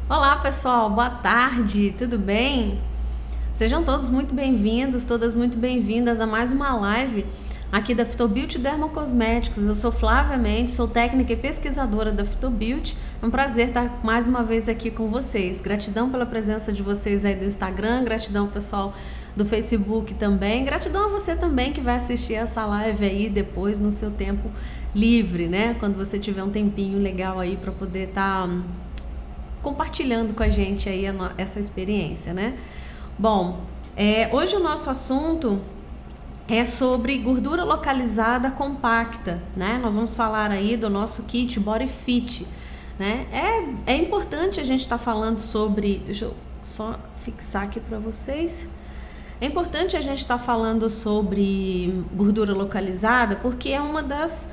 Olá pessoal, boa tarde, tudo bem? Sejam todos muito bem-vindos, todas muito bem-vindas a mais uma live aqui da Fitobeauty Dermocosméticos. Eu sou Flávia Mendes, sou técnica e pesquisadora da Fitobeauty. É um prazer estar mais uma vez aqui com vocês. Gratidão pela presença de vocês aí do Instagram, gratidão pessoal do Facebook também, gratidão a você também que vai assistir essa live aí depois no seu tempo livre, né? Quando você tiver um tempinho legal aí para poder estar compartilhando com a gente aí essa experiência, né? Bom, hoje o nosso assunto é sobre gordura localizada compacta, né? Nós vamos falar aí do nosso kit Body Fit, né? É importante a gente estar falando sobre, deixa eu só fixar aqui para vocês. É importante a gente estar falando sobre gordura localizada porque é uma das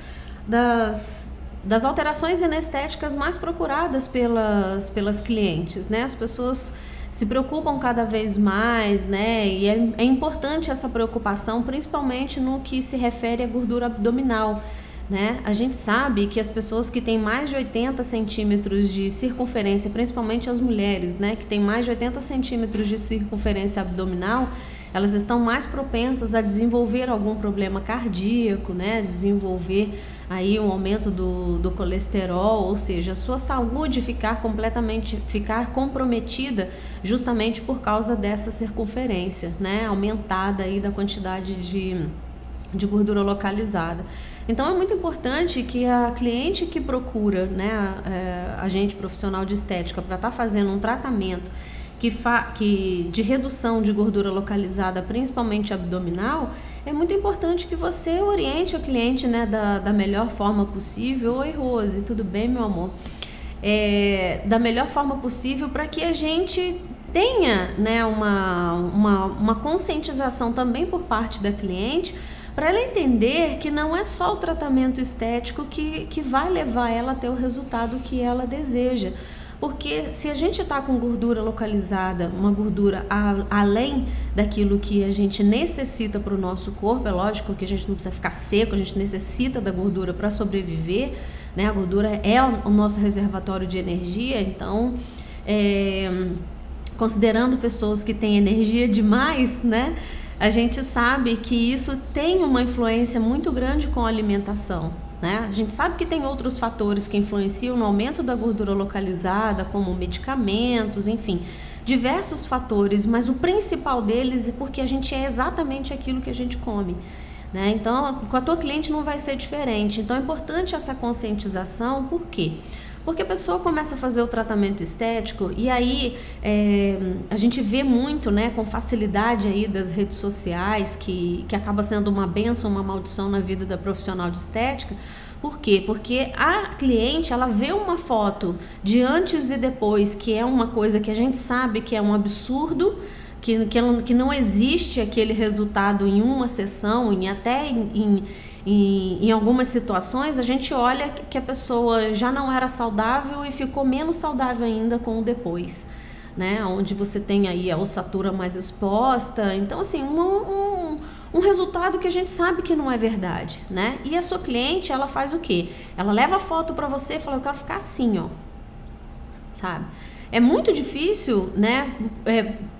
alterações anestéticas mais procuradas pelas clientes, né? As pessoas se preocupam cada vez mais, né? E é importante essa preocupação, principalmente no que se refere à gordura abdominal, né? A gente sabe que as pessoas que têm mais de 80 centímetros de circunferência, principalmente as mulheres, né? Que têm mais de 80 centímetros de circunferência abdominal, elas estão mais propensas a desenvolver algum problema cardíaco, né? Desenvolver aí um aumento do colesterol, ou seja, a sua saúde ficar comprometida justamente por causa dessa circunferência, né? Aumentada aí da quantidade de gordura localizada. Então é muito importante que a cliente que procura, né, agente profissional de estética para estar fazendo um tratamento de redução de gordura localizada, principalmente abdominal, é muito importante que você oriente a cliente, né, da melhor forma possível. Oi, Rose, tudo bem, meu amor? Da melhor forma possível para que a gente tenha, né, uma conscientização também por parte da cliente, para ela entender que não é só o tratamento estético que vai levar ela a ter o resultado que ela deseja. Porque se a gente está com gordura localizada, uma gordura além daquilo que a gente necessita para o nosso corpo, é lógico que a gente não precisa ficar seco, a gente necessita da gordura para sobreviver, né? A gordura é o nosso reservatório de energia, então, considerando pessoas que têm energia demais, né? A gente sabe que isso tem uma influência muito grande com a alimentação, né? A gente sabe que tem outros fatores que influenciam no aumento da gordura localizada, como medicamentos, enfim, diversos fatores, mas o principal deles é porque a gente é exatamente aquilo que a gente come, né? Então, com a tua cliente não vai ser diferente. Então, é importante essa conscientização, por quê? Porque a pessoa começa a fazer o tratamento estético e aí a gente vê muito, né, com facilidade aí das redes sociais que acaba sendo uma bênção, uma maldição na vida da profissional de estética. Por quê? Porque a cliente, ela vê uma foto de antes e depois, que é uma coisa que a gente sabe que é um absurdo, que não existe aquele resultado em uma sessão, em algumas situações a gente olha que a pessoa já não era saudável e ficou menos saudável ainda com o depois, né? Onde você tem aí a ossatura mais exposta. Então, assim, um resultado que a gente sabe que não é verdade, né? E a sua cliente, ela faz o quê? Ela leva a foto para você e fala, eu quero ficar assim, ó, sabe? É muito difícil, né,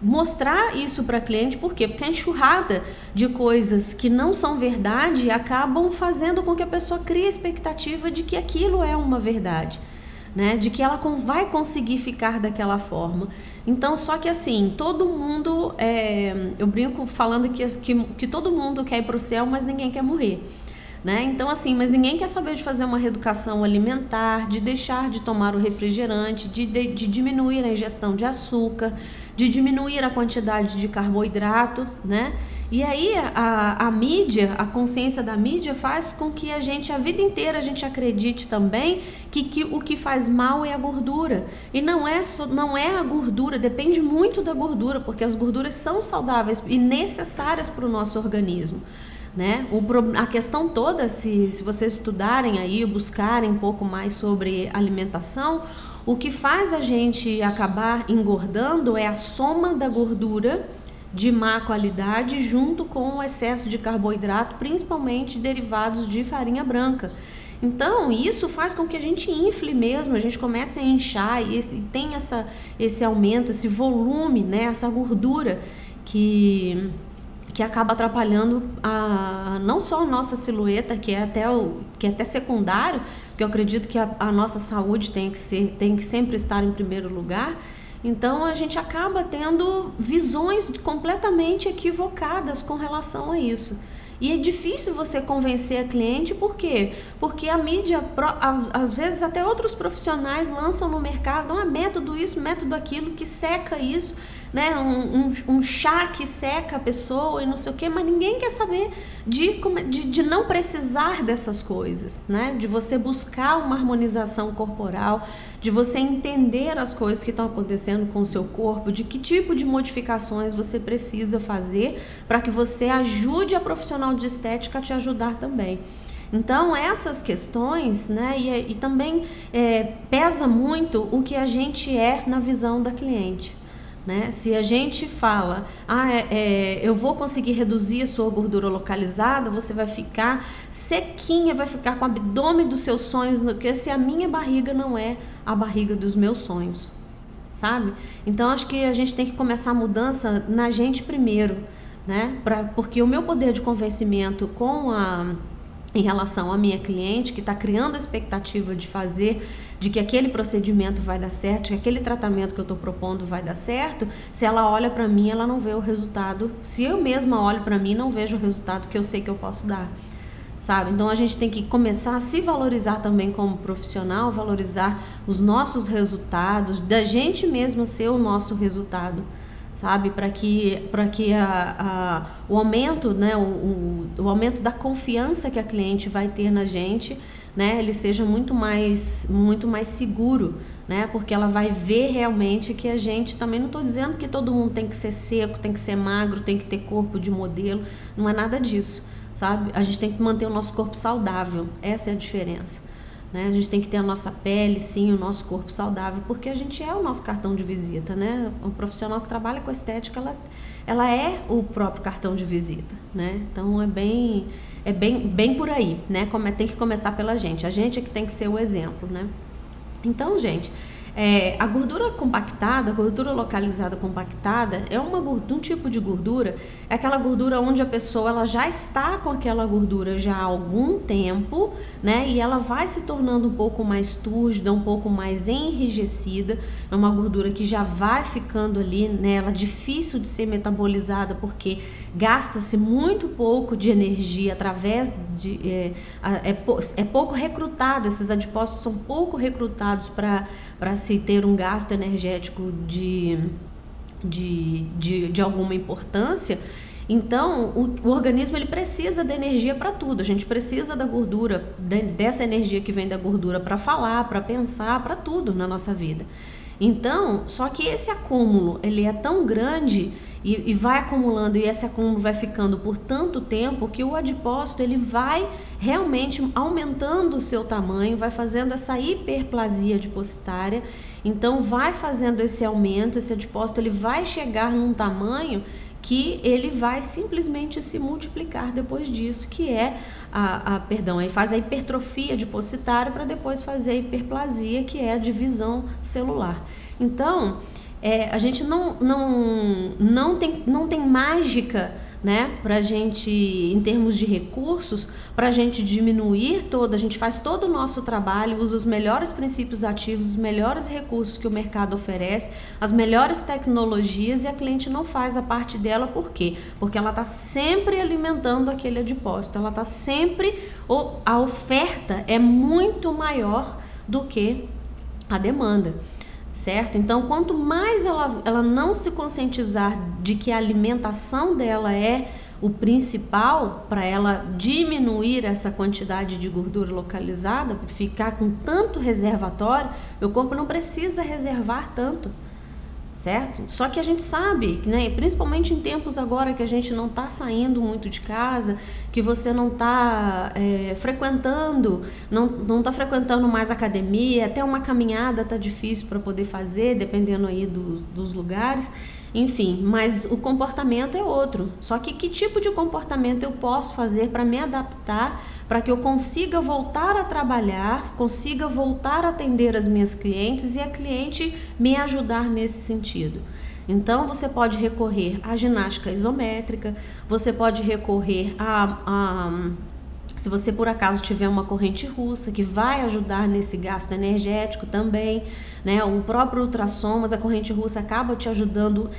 mostrar isso para cliente, por quê? Porque a enxurrada de coisas que não são verdade acabam fazendo com que a pessoa crie a expectativa de que aquilo é uma verdade, né, de que ela vai conseguir ficar daquela forma. Então, só que assim, todo mundo, eu brinco falando que todo mundo quer ir para o céu, mas ninguém quer morrer. Né? Então, assim, mas ninguém quer saber de fazer uma reeducação alimentar, de deixar de tomar o refrigerante, de diminuir a ingestão de açúcar, de diminuir a quantidade de carboidrato, né? E aí a mídia, a consciência da mídia faz com que a gente, a vida inteira, a gente acredite também que o que faz mal é a gordura. E não é a gordura, depende muito da gordura, porque as gorduras são saudáveis e necessárias para o nosso organismo. Né? A questão toda, se vocês estudarem aí, buscarem um pouco mais sobre alimentação, o que faz a gente acabar engordando é a soma da gordura de má qualidade junto com o excesso de carboidrato, principalmente derivados de farinha branca. Então, isso faz com que a gente infle mesmo, a gente comece a inchar e tem esse aumento, esse volume, né, essa gordura que acaba atrapalhando não só a nossa silhueta, que é até secundário, porque eu acredito que a nossa saúde tem que sempre estar em primeiro lugar. Então a gente acaba tendo visões completamente equivocadas com relação a isso. E é difícil você convencer a cliente, por quê? Porque a mídia, às vezes até outros profissionais lançam no mercado método isso, método aquilo, que seca isso, né? Um chá que seca a pessoa e não sei o quê, mas ninguém quer saber de não precisar dessas coisas, né? De você buscar uma harmonização corporal, de você entender as coisas que estão acontecendo com o seu corpo, de que tipo de modificações você precisa fazer para que você ajude a profissional de estética a te ajudar também. Então essas questões, né, e também pesa muito o que a gente é na visão da cliente. Né? Se a gente fala, eu vou conseguir reduzir a sua gordura localizada, você vai ficar sequinha, vai ficar com o abdômen dos seus sonhos, porque se a minha barriga não é a barriga dos meus sonhos, sabe? Então acho que a gente tem que começar a mudança na gente primeiro, né? Porque o meu poder de convencimento em relação à minha cliente, que está criando a expectativa de que aquele procedimento vai dar certo, que aquele tratamento que eu estou propondo vai dar certo, se ela olha para mim, ela não vê o resultado. Se eu mesma olho para mim, não vejo o resultado que eu sei que eu posso dar, sabe? Então a gente tem que começar a se valorizar também como profissional, valorizar os nossos resultados, da gente mesma ser o nosso resultado, sabe, para que o aumento, né, o aumento da confiança que a cliente vai ter na gente, né, ele seja muito mais seguro, né, porque ela vai ver realmente que a gente, também não estou dizendo que todo mundo tem que ser seco, tem que ser magro, tem que ter corpo de modelo, não é nada disso, sabe, a gente tem que manter o nosso corpo saudável, essa é a diferença. Né? A gente tem que ter a nossa pele, sim, o nosso corpo saudável, porque a gente é o nosso cartão de visita, né? O profissional que trabalha com a estética, ela é o próprio cartão de visita, né? Então é bem por aí, né? Tem que começar pela gente, a gente é que tem que ser o exemplo, né? Então, gente, a gordura compactada, a gordura localizada compactada é um tipo de gordura, é aquela gordura onde a pessoa ela já está com aquela gordura já há algum tempo, né? E ela vai se tornando um pouco mais túrgida, um pouco mais enrijecida, é uma gordura que já vai ficando ali, né? Ela é difícil de ser metabolizada porque gasta-se muito pouco de energia através de... É pouco recrutado, esses adipócitos são pouco recrutados para se ter um gasto energético de alguma importância. Então o organismo ele precisa de energia para tudo, a gente precisa da gordura, dessa energia que vem da gordura para falar, para pensar, para tudo na nossa vida. Então, só que esse acúmulo ele é tão grande e vai acumulando, e esse acúmulo vai ficando por tanto tempo que o adipócito ele vai realmente aumentando o seu tamanho, vai fazendo essa hiperplasia adipositária, então vai fazendo esse aumento, esse adipócito ele vai chegar num tamanho que ele vai simplesmente se multiplicar depois disso, que é aí faz a hipertrofia adipositária para depois fazer a hiperplasia, que é a divisão celular. Então, a gente não tem mágica, né, pra gente, em termos de recursos, pra gente diminuir a gente faz todo o nosso trabalho, usa os melhores princípios ativos, os melhores recursos que o mercado oferece, as melhores tecnologias, e a cliente não faz a parte dela. Por quê? Porque ela está sempre alimentando aquele adipócito, ela está sempre, a oferta é muito maior do que a demanda. Certo? Então, quanto mais ela não se conscientizar de que a alimentação dela é o principal para ela diminuir essa quantidade de gordura localizada, ficar com tanto reservatório, o corpo não precisa reservar tanto, certo? Só que a gente sabe, né, principalmente em tempos agora que a gente não está saindo muito de casa, que você não está frequentando, não está frequentando mais academia, até uma caminhada tá difícil para poder fazer, dependendo aí dos lugares. Enfim, mas o comportamento é outro. Só que tipo de comportamento eu posso fazer para me adaptar, para que eu consiga voltar a trabalhar, consiga voltar a atender as minhas clientes e a cliente me ajudar nesse sentido. Então, você pode recorrer à ginástica isométrica, você pode recorrer se você por acaso tiver uma corrente russa, que vai ajudar nesse gasto energético também, né? O próprio ultrassom, mas a corrente russa acaba te ajudando,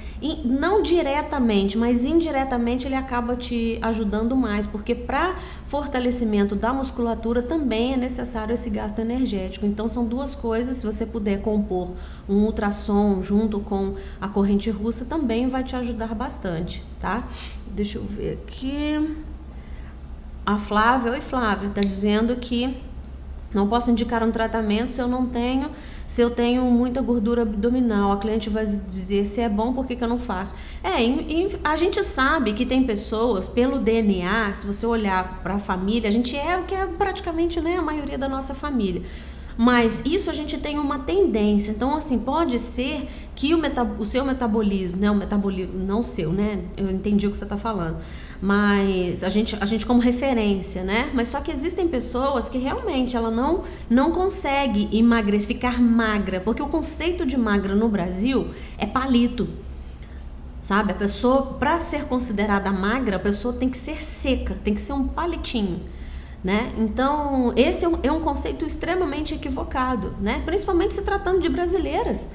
não diretamente, mas indiretamente ele acaba te ajudando mais, porque para fortalecimento da musculatura também é necessário esse gasto energético. Então são duas coisas, se você puder compor um ultrassom junto com a corrente russa, também vai te ajudar bastante, tá? Deixa eu ver aqui... A Flávia, oi Flávia, está dizendo que não posso indicar um tratamento se eu tenho muita gordura abdominal. A cliente vai dizer se é bom, por que eu não faço? A gente sabe que tem pessoas, pelo DNA, se você olhar para a família, a gente é o que é praticamente, né, a maioria da nossa família. Mas isso a gente tem uma tendência, então assim, pode ser que o seu metabolismo, né, o metabolismo, não o seu, né, eu entendi o que você está falando, mas a gente como referência, né, mas só que existem pessoas que realmente ela não consegue emagrecer, ficar magra, porque o conceito de magra no Brasil é palito, sabe, a pessoa, para ser considerada magra, a pessoa tem que ser seca, tem que ser um palitinho. Né? Então, esse é um conceito extremamente equivocado, né? Principalmente se tratando de brasileiras,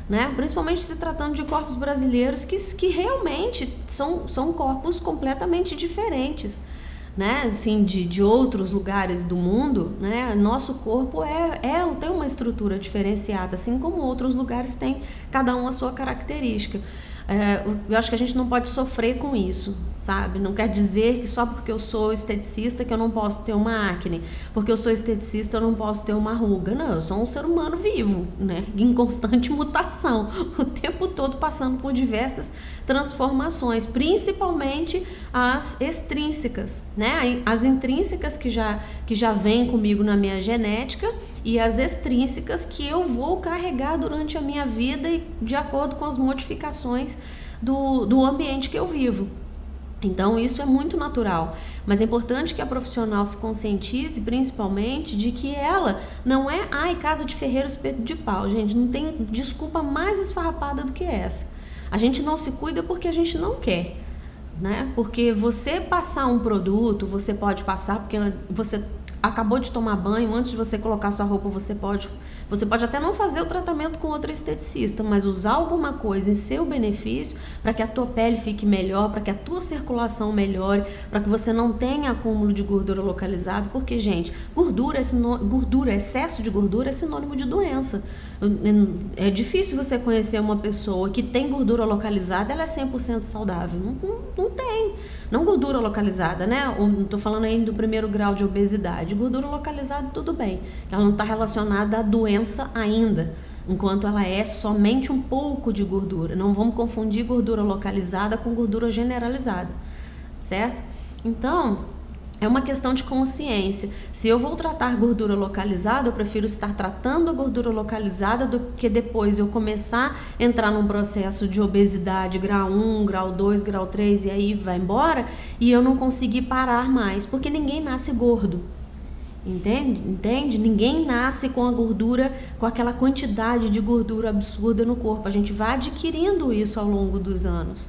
né? Principalmente se tratando de corpos brasileiros que realmente são corpos completamente diferentes, né? Assim, de outros lugares do mundo, né? Nosso corpo tem uma estrutura diferenciada, assim como outros lugares têm cada um a sua característica. Eu acho que a gente não pode sofrer com isso, sabe? Não quer dizer que só porque eu sou esteticista que eu não posso ter uma acne, porque eu sou esteticista eu não posso ter uma ruga. Não, eu sou um ser humano vivo, né? Em constante mutação, o tempo todo passando por diversas transformações, principalmente as extrínsecas, né? As intrínsecas que já vêm comigo na minha genética e as extrínsecas que eu vou carregar durante a minha vida e de acordo com as modificações do ambiente que eu vivo. Então isso é muito natural, mas é importante que a profissional se conscientize principalmente de que ela não é casa de ferreiro espeto de pau, gente, não tem desculpa mais esfarrapada do que essa. A gente não se cuida porque a gente não quer, né? Porque você passar um produto, você pode passar porque você acabou de tomar banho, antes de você colocar sua roupa, você pode até não fazer o tratamento com outra esteticista, mas usar alguma coisa em seu benefício para que a tua pele fique melhor, para que a tua circulação melhore, para que você não tenha acúmulo de gordura localizado, porque, gente, excesso de gordura é sinônimo de doença. É difícil você conhecer uma pessoa que tem gordura localizada, ela é 100% saudável. Não tem. Não gordura localizada, né? Estou falando aí do primeiro grau de obesidade. Gordura localizada, tudo bem. Ela não está relacionada à doença ainda, enquanto ela é somente um pouco de gordura. Não vamos confundir gordura localizada com gordura generalizada, certo? Então, é uma questão de consciência. Se eu vou tratar gordura localizada, eu prefiro estar tratando a gordura localizada do que depois eu começar a entrar num processo de obesidade grau 1, grau 2, grau 3 e aí vai embora e eu não conseguir parar mais, porque ninguém nasce gordo. Entende? Ninguém nasce com a gordura, com aquela quantidade de gordura absurda no corpo. A gente vai adquirindo isso ao longo dos anos,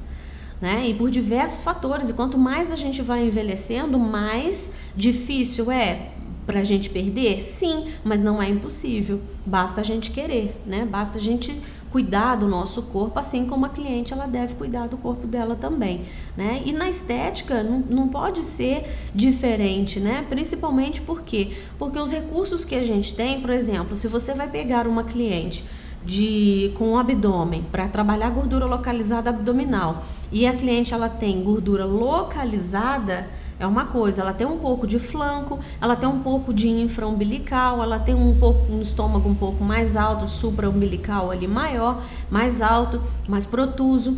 né? E por diversos fatores, e quanto mais a gente vai envelhecendo, mais difícil é pra gente perder? Sim, mas não é impossível, basta a gente querer, né? Basta a gente cuidar do nosso corpo, assim como a cliente ela deve cuidar do corpo dela também, né? E na estética não pode ser diferente, né? Principalmente porque os recursos que a gente tem, por exemplo, se você vai pegar uma cliente com o abdômen para trabalhar gordura localizada abdominal e a cliente ela tem gordura localizada, é uma coisa, ela tem um pouco de flanco, ela tem um pouco de infraumbilical, ela tem um estômago um pouco mais alto, supraumbilical ali maior, mais alto, mais protuso.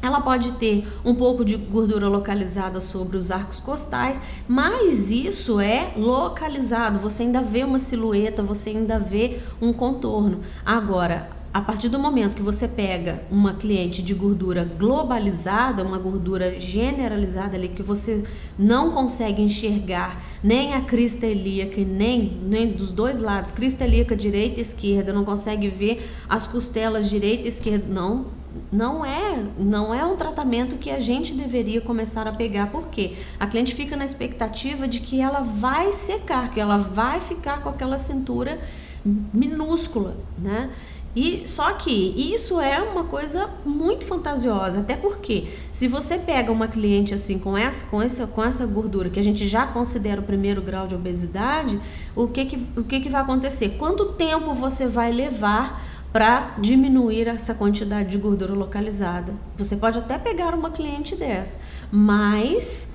Ela pode ter um pouco de gordura localizada sobre os arcos costais, mas isso é localizado, você ainda vê uma silhueta, você ainda vê um contorno. Agora, a partir do momento que você pega uma cliente de gordura globalizada, uma gordura generalizada ali, que você não consegue enxergar nem a crista ilíaca, nem dos dois lados, crista ilíaca direita e esquerda, não consegue ver as costelas direita e esquerda, não é um tratamento que a gente deveria começar a pegar, porque a cliente fica na expectativa de que ela vai secar, que ela vai ficar com aquela cintura minúscula, né? E só que isso é uma coisa muito fantasiosa, até porque se você pega uma cliente assim com essa gordura que a gente já considera o primeiro grau de obesidade, o que vai acontecer? Quanto tempo você vai levar para diminuir essa quantidade de gordura localizada? Você pode até pegar uma cliente dessa, mas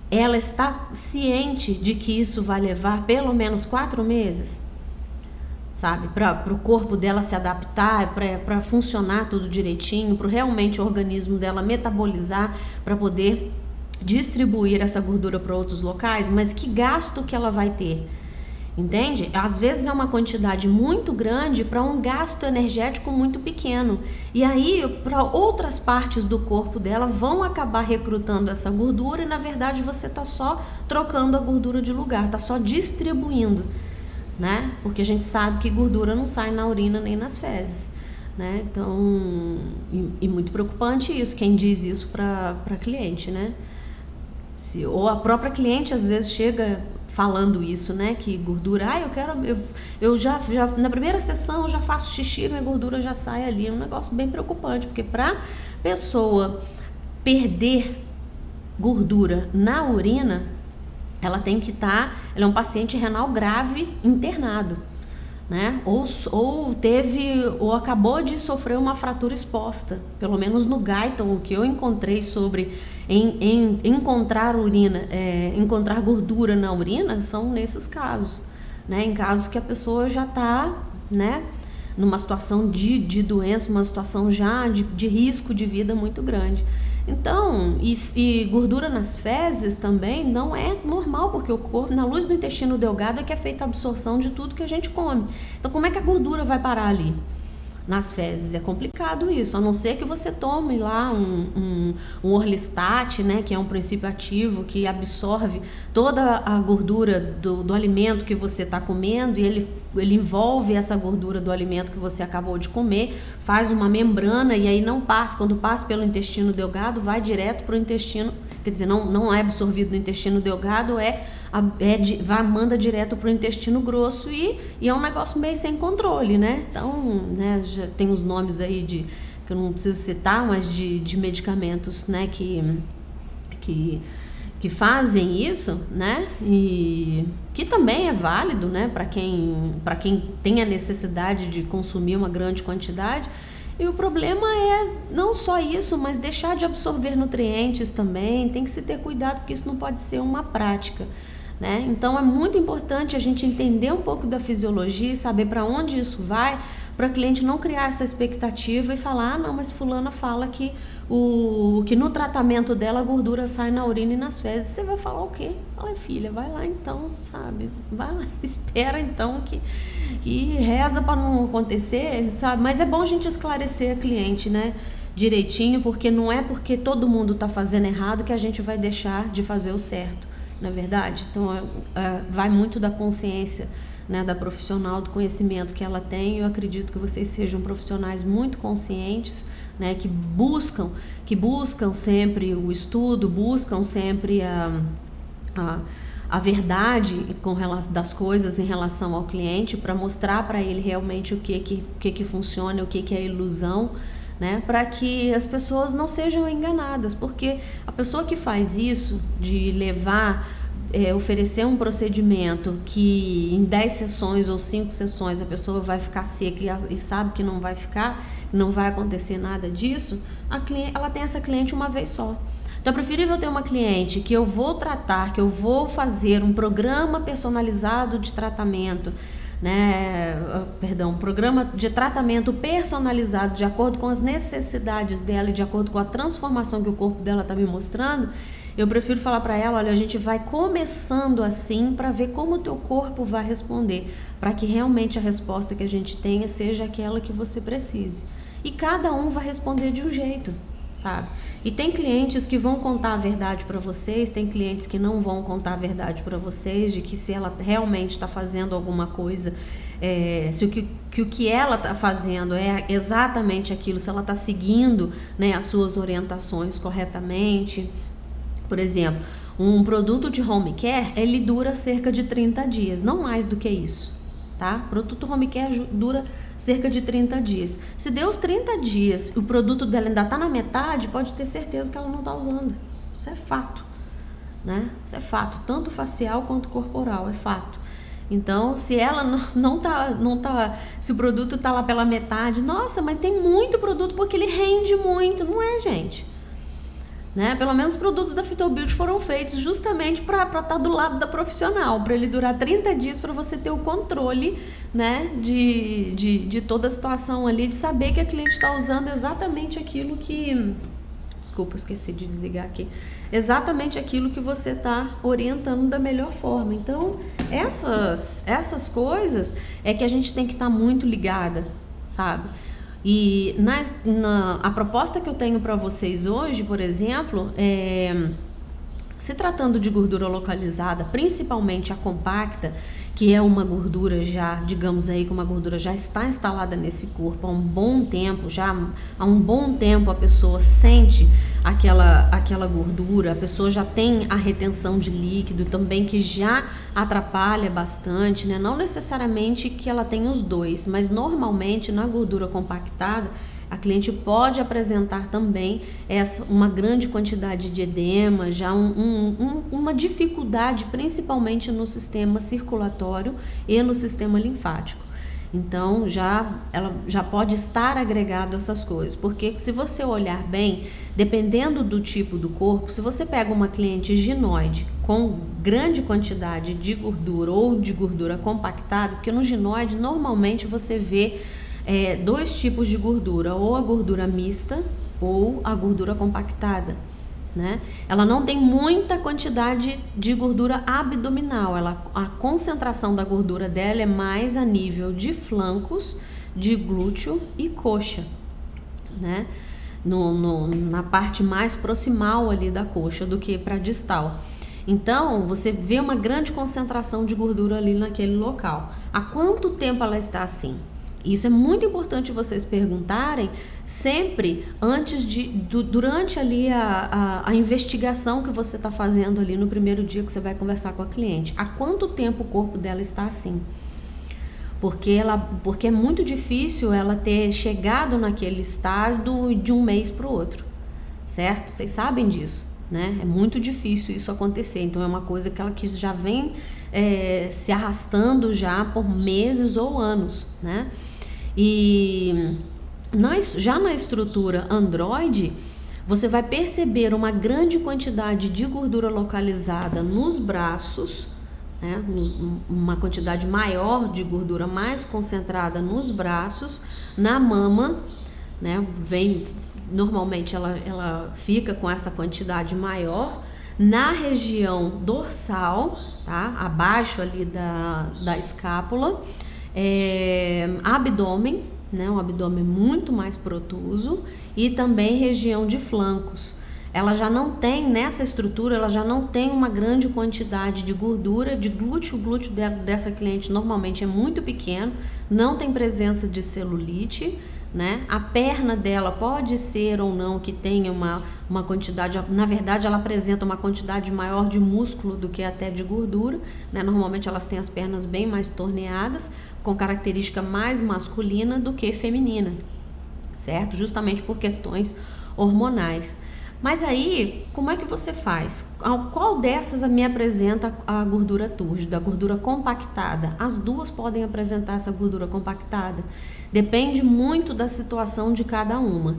ela está ciente de que isso vai levar pelo menos 4 meses? Sabe, para o corpo dela se adaptar, para funcionar tudo direitinho, para realmente o organismo dela metabolizar, para poder distribuir essa gordura para outros locais, mas que gasto que ela vai ter? Entende? Às vezes é uma quantidade muito grande para um gasto energético muito pequeno. E aí, para outras partes do corpo dela vão acabar recrutando essa gordura e, na verdade, você está só trocando a gordura de lugar, está só distribuindo, né? Porque a gente sabe que gordura não sai na urina nem nas fezes, né? Então, e muito preocupante isso, quem diz isso para cliente, né? Ou a própria cliente às vezes chega falando isso, né? Que gordura, eu já na primeira sessão eu já faço xixi, minha gordura já sai ali. É um negócio bem preocupante, porque para pessoa perder gordura na urina, ela tem que ela é um paciente renal grave internado, né? Ou acabou de sofrer uma fratura exposta. Pelo menos no Guyton, o que eu encontrei sobre encontrar encontrar gordura na urina são nesses casos, né? Em casos que a pessoa já está, né, numa situação de doença, uma situação já de risco de vida muito grande. Então, e gordura nas fezes também não é normal, porque o corpo, na luz do intestino delgado, é que é feita a absorção de tudo que a gente come. Então, como é que a gordura vai parar ali? Nas fezes é complicado isso, a não ser que você tome lá um Orlistat, né, que é um princípio ativo que absorve toda a gordura do alimento que você está comendo, e ele envolve essa gordura do alimento que você acabou de comer, faz uma membrana e aí não passa, quando passa pelo intestino delgado, vai direto para o intestino, quer dizer, não é absorvido no intestino delgado, manda direto para o intestino grosso e é um negócio meio sem controle, né? Então, né, já tem os nomes aí que eu não preciso citar, mas de medicamentos, né, que fazem isso, né? E que também é válido, né, para quem tem a necessidade de consumir uma grande quantidade. E o problema é não só isso, mas deixar de absorver nutrientes também. Tem que se ter cuidado, porque isso não pode ser uma prática, né? Então é muito importante a gente entender um pouco da fisiologia e saber para onde isso vai, para a cliente não criar essa expectativa e falar, não, mas fulana fala que no tratamento dela a gordura sai na urina e nas fezes. Você vai falar o quê? Fala, filha, vai lá então, sabe? Vai lá, espera então que reza para não acontecer, sabe? Mas é bom a gente esclarecer a cliente, né, direitinho, porque não é porque todo mundo está fazendo errado que a gente vai deixar de fazer o certo, não é verdade? Então vai muito da consciência, né, da profissional, do conhecimento que ela tem. Eu acredito que vocês sejam profissionais muito conscientes, né, que buscam sempre o estudo, buscam sempre a verdade das coisas em relação ao cliente, para mostrar para ele realmente o que funciona, o que é ilusão, né, para que as pessoas não sejam enganadas, porque a pessoa que faz isso, de oferecer um procedimento que em 10 sessões ou 5 sessões a pessoa vai ficar seca e sabe que não vai acontecer nada disso, ela tem essa cliente uma vez só. Então é preferível ter uma cliente que eu vou tratar, que eu vou fazer um programa personalizado de tratamento, né, um programa de tratamento personalizado de acordo com as necessidades dela e de acordo com a transformação que o corpo dela está me mostrando, eu prefiro falar para ela, olha, a gente vai começando assim para ver como o teu corpo vai responder, para que realmente a resposta que a gente tenha seja aquela que você precise. E cada um vai responder de um jeito, sabe? E tem clientes que vão contar a verdade para vocês, tem clientes que não vão contar a verdade para vocês, de que se ela realmente está fazendo alguma coisa, se o que ela está fazendo é exatamente aquilo, se ela está seguindo, né, as suas orientações corretamente. Por exemplo, um produto de home care, ele dura cerca de 30 dias, não mais do que isso, tá? Produto home care dura cerca de 30 dias. Se deu os 30 dias e o produto dela ainda está na metade, pode ter certeza que ela não está usando. Isso é fato, né? Isso é fato, tanto facial quanto corporal, é fato. Então, se ela não tá, se o produto tá lá pela metade, nossa, mas tem muito produto porque ele rende muito, não é, gente? Né? Pelo menos os produtos da Phytobiot foram feitos justamente para estar do lado da profissional, para ele durar 30 dias, para você ter o controle, né, de toda a situação ali, de saber que a cliente está usando exatamente aquilo que... Desculpa, esqueci de desligar aqui. Exatamente aquilo que você está orientando da melhor forma. Então, essas coisas é que a gente tem que estar muito ligada, sabe? E a proposta que eu tenho para vocês hoje, por exemplo, se tratando de gordura localizada, principalmente a compacta, que é uma gordura já, digamos aí, que uma gordura já está instalada nesse corpo há um bom tempo, já há um bom tempo a pessoa sente aquela gordura, a pessoa já tem a retenção de líquido também, que já atrapalha bastante, né? Não necessariamente que ela tenha os dois, mas normalmente na gordura compactada, a cliente pode apresentar também uma grande quantidade de edema, já uma dificuldade principalmente no sistema circulatório e no sistema linfático. Então, ela já pode estar agregado a essas coisas, porque se você olhar bem, dependendo do tipo do corpo, se você pega uma cliente ginoide com grande quantidade de gordura ou de gordura compactada, porque no ginoide normalmente você vê dois tipos de gordura, ou a gordura mista ou a gordura compactada, né? Ela não tem muita quantidade de gordura abdominal, a concentração da gordura dela é mais a nível de flancos, de glúteo e coxa, né? Na parte mais proximal ali da coxa do que para distal. Então, você vê uma grande concentração de gordura ali naquele local. Há quanto tempo ela está assim? Isso é muito importante vocês perguntarem sempre durante ali a investigação que você está fazendo ali no primeiro dia que você vai conversar com a cliente. Há quanto tempo o corpo dela está assim? Porque é muito difícil ela ter chegado naquele estado de um mês para o outro, certo? Vocês sabem disso, né? É muito difícil isso acontecer. Então é uma coisa que já vem se arrastando já por meses ou anos, né? E já na estrutura androide, você vai perceber uma grande quantidade de gordura localizada nos braços, né? Uma quantidade maior de gordura mais concentrada nos braços, na mama, né? Normalmente ela fica com essa quantidade maior, na região dorsal, tá? Abaixo ali da escápula, abdômen, né? Um abdômen muito mais protuso, e também região de flancos. Ela já não tem, nessa estrutura, ela já não tem uma grande quantidade de gordura, de glúteo. O glúteo dessa cliente normalmente é muito pequeno, não tem presença de celulite, né? A perna dela pode ser ou não que tenha uma quantidade, na verdade ela apresenta uma quantidade maior de músculo do que até de gordura, né? Normalmente elas têm as pernas bem mais torneadas, com característica mais masculina do que feminina, certo? Justamente por questões hormonais. Mas aí, como é que você faz? Qual dessas me apresenta a gordura túrgida, a gordura compactada? As duas podem apresentar essa gordura compactada. Depende muito da situação de cada uma.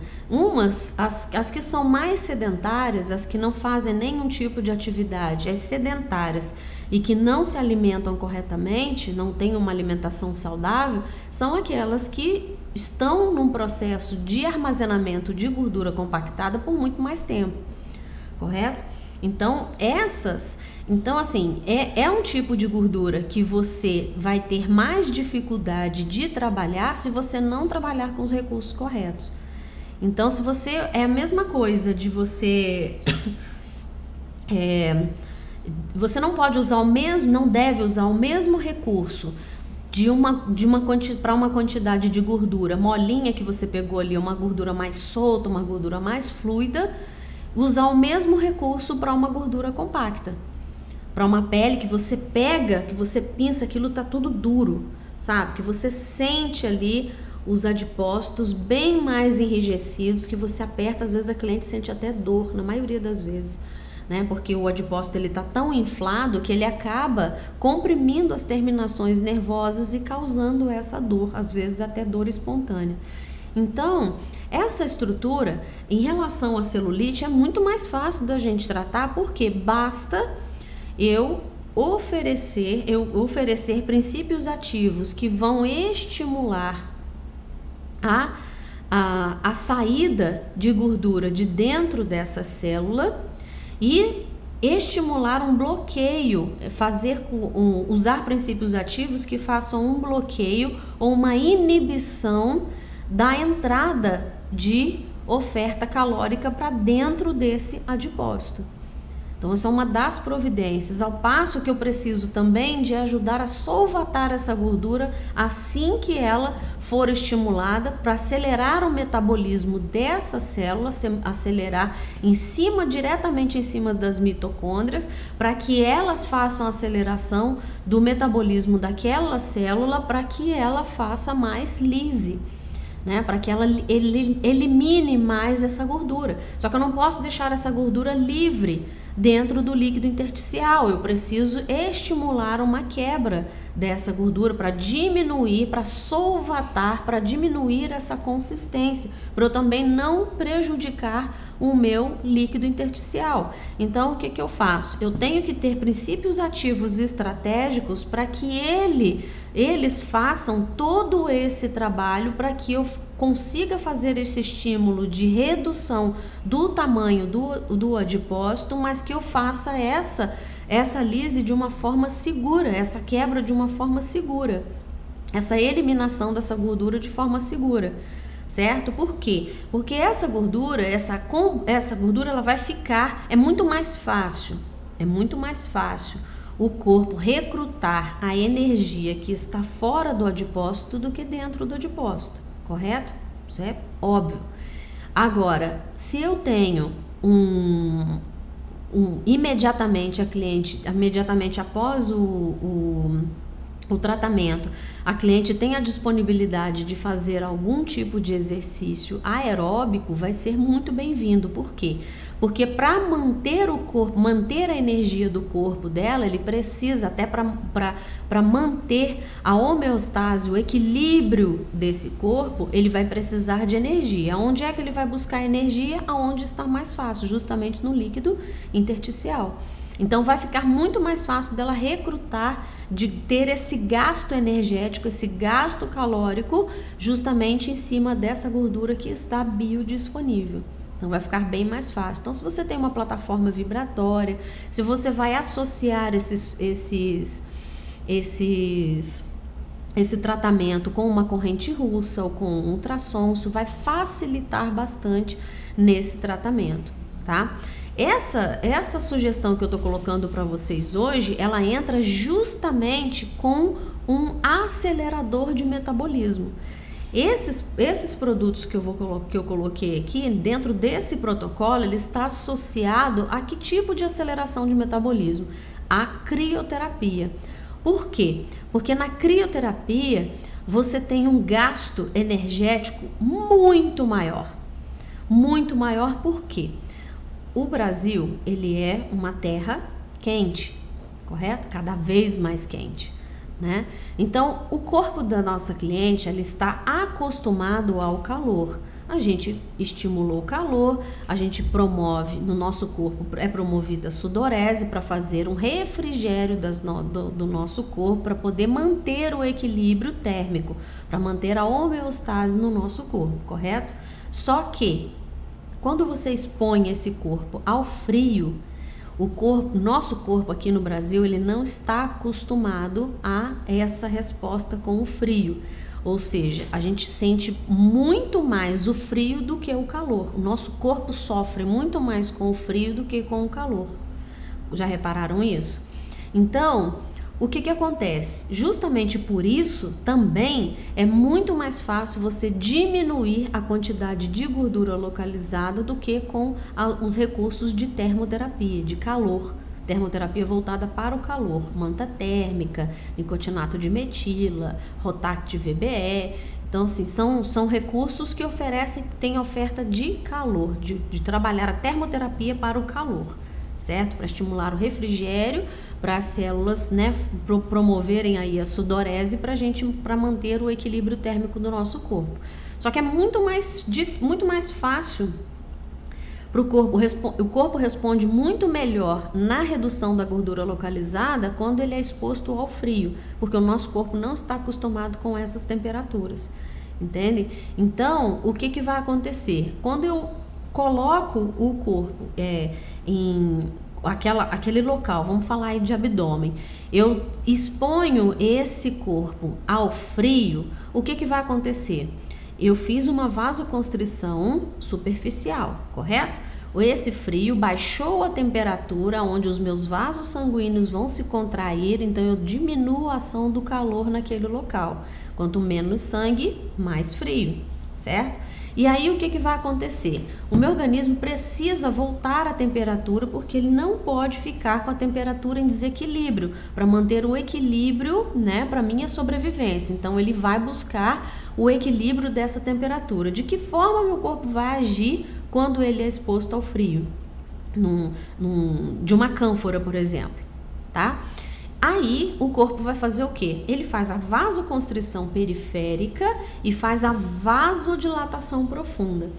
As que são mais sedentárias, as que não fazem nenhum tipo de atividade, as sedentárias, e que não se alimentam corretamente, não têm uma alimentação saudável, são aquelas que estão num processo de armazenamento de gordura compactada por muito mais tempo, correto? Então, assim, é um tipo de gordura que você vai ter mais dificuldade de trabalhar se você não trabalhar com os recursos corretos. Então, se você, é a mesma coisa de você, você não pode usar não deve usar o mesmo recurso para uma quantidade de gordura molinha que você pegou ali, uma gordura mais solta, uma gordura mais fluida, usar o mesmo recurso para uma gordura compacta, para uma pele que você pega, que você pinça, aquilo tá tudo duro, sabe? Que você sente ali os adipócitos bem mais enrijecidos, que você aperta, às vezes a cliente sente até dor, na maioria das vezes, né? Porque o adipócito ele tá tão inflado que ele acaba comprimindo as terminações nervosas e causando essa dor, às vezes até dor espontânea. Então, essa estrutura, em relação à celulite, é muito mais fácil da gente tratar, porque basta eu oferecer princípios ativos que vão estimular a saída de gordura de dentro dessa célula e estimular um bloqueio, usar princípios ativos que façam um bloqueio ou uma inibição da entrada de oferta calórica para dentro desse adipócito. Então, essa é uma das providências, ao passo que eu preciso também de ajudar a solvatar essa gordura assim que ela for estimulada, para acelerar o metabolismo dessa célula, acelerar diretamente em cima das mitocôndrias, para que elas façam a aceleração do metabolismo daquela célula, para que ela faça mais lise, né, para que ela elimine mais essa gordura. Só que eu não posso deixar essa gordura livre dentro do líquido intersticial. Eu preciso estimular uma quebra dessa gordura para diminuir, para solvatar, para diminuir essa consistência, para eu também não prejudicar o meu líquido intersticial. Então, o que eu faço? Eu tenho que ter princípios ativos estratégicos para que eles façam todo esse trabalho, para que eu consiga fazer esse estímulo de redução do tamanho do adipócito, mas que eu faça essa lise de uma forma segura, essa quebra de uma forma segura, essa eliminação dessa gordura de forma segura, certo? Por quê? Porque essa gordura ela vai ficar, é muito mais fácil o corpo recrutar a energia que está fora do adipócito do que dentro do adipócito, correto? Isso é óbvio. Agora, se eu tenho imediatamente após o tratamento, a cliente tem a disponibilidade de fazer algum tipo de exercício aeróbico, vai ser muito bem-vindo. Por quê? Porque para manter a energia do corpo dela, ele precisa, até para manter a homeostase, o equilíbrio desse corpo, ele vai precisar de energia. Onde é que ele vai buscar energia? Aonde está mais fácil, justamente no líquido intersticial. Então vai ficar muito mais fácil dela recrutar, de ter esse gasto energético, esse gasto calórico, justamente em cima dessa gordura que está biodisponível. Então vai ficar bem mais fácil. Então, se você tem uma plataforma vibratória, se você vai associar esse tratamento com uma corrente russa ou com um ultrassom, isso vai facilitar bastante nesse tratamento, tá? Essa sugestão que eu tô colocando para vocês hoje, ela entra justamente com um acelerador de metabolismo. Esses produtos que eu coloquei aqui, dentro desse protocolo, ele está associado a que tipo de aceleração de metabolismo? A crioterapia. Por quê? Porque na crioterapia você tem um gasto energético muito maior. Muito maior por quê? O Brasil, ele é uma terra quente, correto? Cada vez mais quente, né? Então, o corpo da nossa cliente, ela está acostumado ao calor, A gente estimulou o calor, a gente promove, no nosso corpo é promovida a sudorese para fazer um refrigério do nosso corpo, para poder manter o equilíbrio térmico, para manter a homeostase no nosso corpo, correto? Só que, quando você expõe esse corpo ao frio, nosso corpo aqui no Brasil, ele não está acostumado a essa resposta com o frio. Ou seja, a gente sente muito mais o frio do que o calor. O nosso corpo sofre muito mais com o frio do que com o calor. Já repararam isso? Então, o que acontece? Justamente por isso, também é muito mais fácil você diminuir a quantidade de gordura localizada do que com os recursos de termoterapia, de calor. Termoterapia voltada para o calor, manta térmica, nicotinato de metila, Rotact VBE. Então, assim, são recursos que têm oferta de calor, de trabalhar a termoterapia para o calor, certo? Para estimular o refrigério, para as células, né, promoverem aí a sudorese para manter o equilíbrio térmico do nosso corpo. Só que é muito mais fácil para o corpo. O corpo responde muito melhor na redução da gordura localizada quando ele é exposto ao frio, porque o nosso corpo não está acostumado com essas temperaturas, entende? Então, o que vai acontecer? Quando eu coloco o corpo em aquele local, vamos falar aí de abdômen, eu exponho esse corpo ao frio, o que vai acontecer? Eu fiz uma vasoconstrição superficial, correto? Esse frio baixou a temperatura onde os meus vasos sanguíneos vão se contrair, então eu diminuo a ação do calor naquele local. Quanto menos sangue, mais frio, certo? E aí o que vai acontecer? O meu organismo precisa voltar à temperatura porque ele não pode ficar com a temperatura em desequilíbrio, para manter o equilíbrio, né, para minha sobrevivência. Então ele vai buscar o equilíbrio dessa temperatura. De que forma meu corpo vai agir quando ele é exposto ao frio? De uma cânfora, por exemplo, tá? Aí o corpo vai fazer o quê? Ele faz a vasoconstrição periférica e faz a vasodilatação profunda.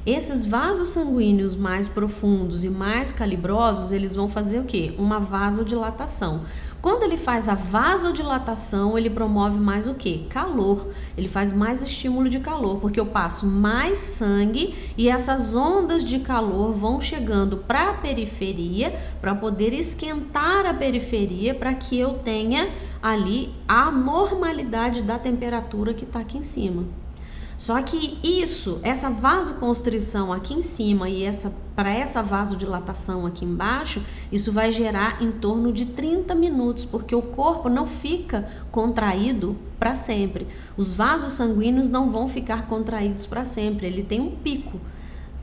Esses vasos sanguíneos mais profundos e mais calibrosos, eles vão fazer o quê? Uma vasodilatação. Quando ele faz a vasodilatação, ele promove mais o quê? Calor. Ele faz mais estímulo de calor, porque eu passo mais sangue e essas ondas de calor vão chegando para a periferia, para poder esquentar a periferia, para que eu tenha ali a normalidade da temperatura que está aqui em cima. Só que essa vasoconstrição aqui em cima e para essa vasodilatação aqui embaixo, isso vai gerar em torno de 30 minutos, porque o corpo não fica contraído para sempre. Os vasos sanguíneos não vão ficar contraídos para sempre, ele tem um pico,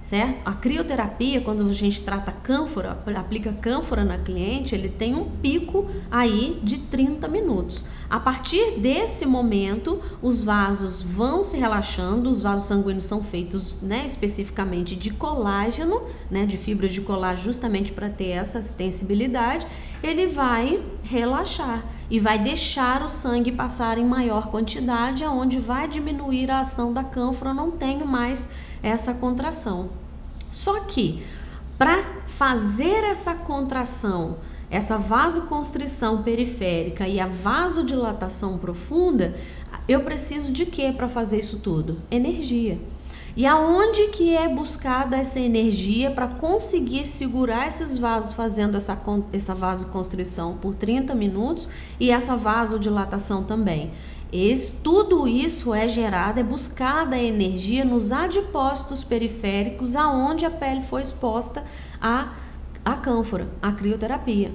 certo? A crioterapia, quando a gente trata cânfora, aplica cânfora na cliente, ele tem um pico aí de 30 minutos. A partir desse momento, os vasos vão se relaxando, os vasos sanguíneos são feitos, né, especificamente de colágeno, né, de fibras de colágeno, justamente para ter essa extensibilidade. Ele vai relaxar e vai deixar o sangue passar em maior quantidade, aonde vai diminuir a ação da cânfora, não tenho mais essa contração. Só que para fazer essa contração, essa vasoconstrição periférica e a vasodilatação profunda, eu preciso de quê para fazer isso tudo? Energia. E aonde que é buscada essa energia para conseguir segurar esses vasos fazendo essa vasoconstrição por 30 minutos e essa vasodilatação também? Tudo isso é buscada a energia nos adipócitos periféricos, aonde a pele foi exposta a cânfora, a crioterapia,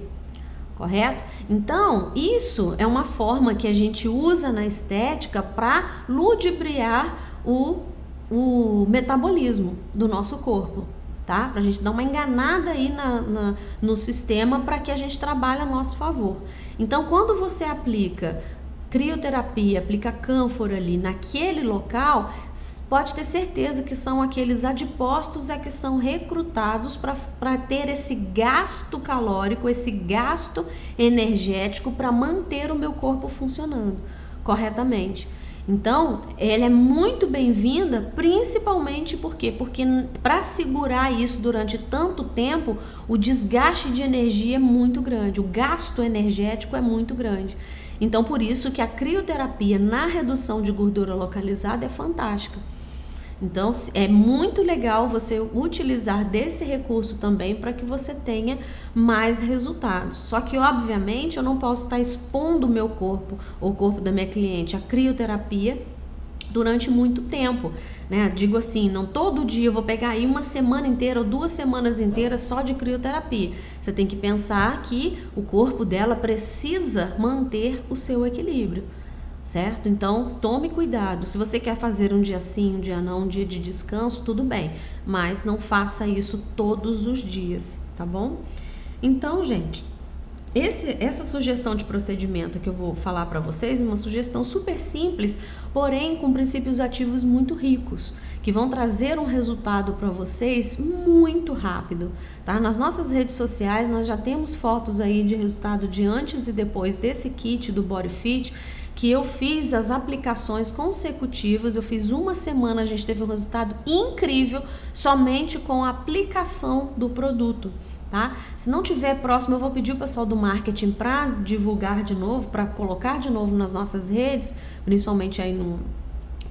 correto? Então, isso é uma forma que a gente usa na estética para ludibriar o metabolismo do nosso corpo, tá? Pra gente dar uma enganada aí no sistema para que a gente trabalhe a nosso favor. Então, quando você aplica crioterapia, aplica cânfora ali naquele local, pode ter certeza que são aqueles adipócitos que são recrutados para ter esse gasto calórico, esse gasto energético para manter o meu corpo funcionando corretamente. Então, ela é muito bem-vinda, principalmente porque para segurar isso durante tanto tempo, o desgaste de energia é muito grande, o gasto energético é muito grande. Então, por isso que a crioterapia na redução de gordura localizada é fantástica. Então, é muito legal você utilizar desse recurso também para que você tenha mais resultados. Só que, obviamente, eu não posso estar expondo o meu corpo ou o corpo da minha cliente à crioterapia durante muito tempo, né? Digo assim, não todo dia eu vou pegar aí uma semana inteira ou 2 semanas inteiras só de crioterapia. Você tem que pensar que o corpo dela precisa manter o seu equilíbrio. Certo? Então, tome cuidado. Se você quer fazer um dia sim, um dia não, um dia de descanso, tudo bem. Mas não faça isso todos os dias, tá bom? Então, gente, essa sugestão de procedimento que eu vou falar para vocês é uma sugestão super simples, porém com princípios ativos muito ricos, que vão trazer um resultado para vocês muito rápido, tá? Nas nossas redes sociais nós já temos fotos aí de resultado de antes e depois desse kit do Body Fit, que eu fiz as aplicações consecutivas, eu fiz uma semana, a gente teve um resultado incrível somente com a aplicação do produto, tá? Se não tiver próximo, eu vou pedir o pessoal do marketing para divulgar de novo, para colocar de novo nas nossas redes, principalmente aí no...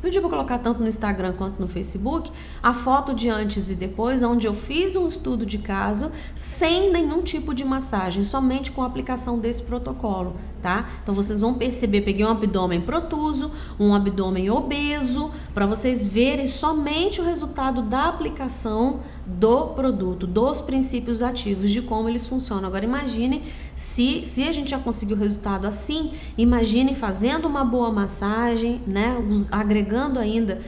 Pedi para colocar tanto no Instagram quanto no Facebook, a foto de antes e depois, onde eu fiz um estudo de caso sem nenhum tipo de massagem, somente com a aplicação desse protocolo, tá? Então vocês vão perceber, peguei um abdômen protuso, um abdômen obeso, para vocês verem somente o resultado da aplicação do produto, dos princípios ativos, de como eles funcionam. Agora imagine se a gente já conseguiu o resultado assim, imagine fazendo uma boa massagem, né? Agregando ainda,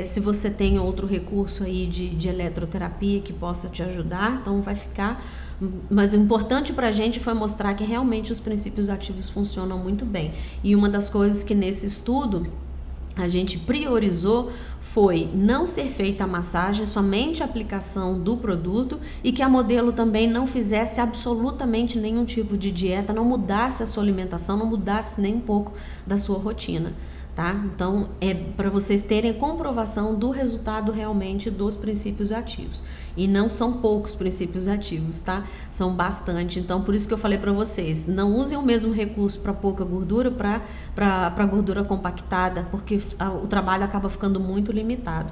se você tem outro recurso aí de eletroterapia que possa te ajudar, então vai ficar... Mas o importante pra gente foi mostrar que realmente os princípios ativos funcionam muito bem. E uma das coisas que nesse estudo a gente priorizou foi não ser feita a massagem, somente a aplicação do produto, e que a modelo também não fizesse absolutamente nenhum tipo de dieta, não mudasse a sua alimentação, não mudasse nem um pouco da sua rotina, tá? Então é para vocês terem comprovação do resultado realmente dos princípios ativos. E não são poucos princípios ativos, tá? São bastante. Então, por isso que eu falei para vocês, não usem o mesmo recurso para pouca gordura, para gordura compactada, porque o trabalho acaba ficando muito limitado.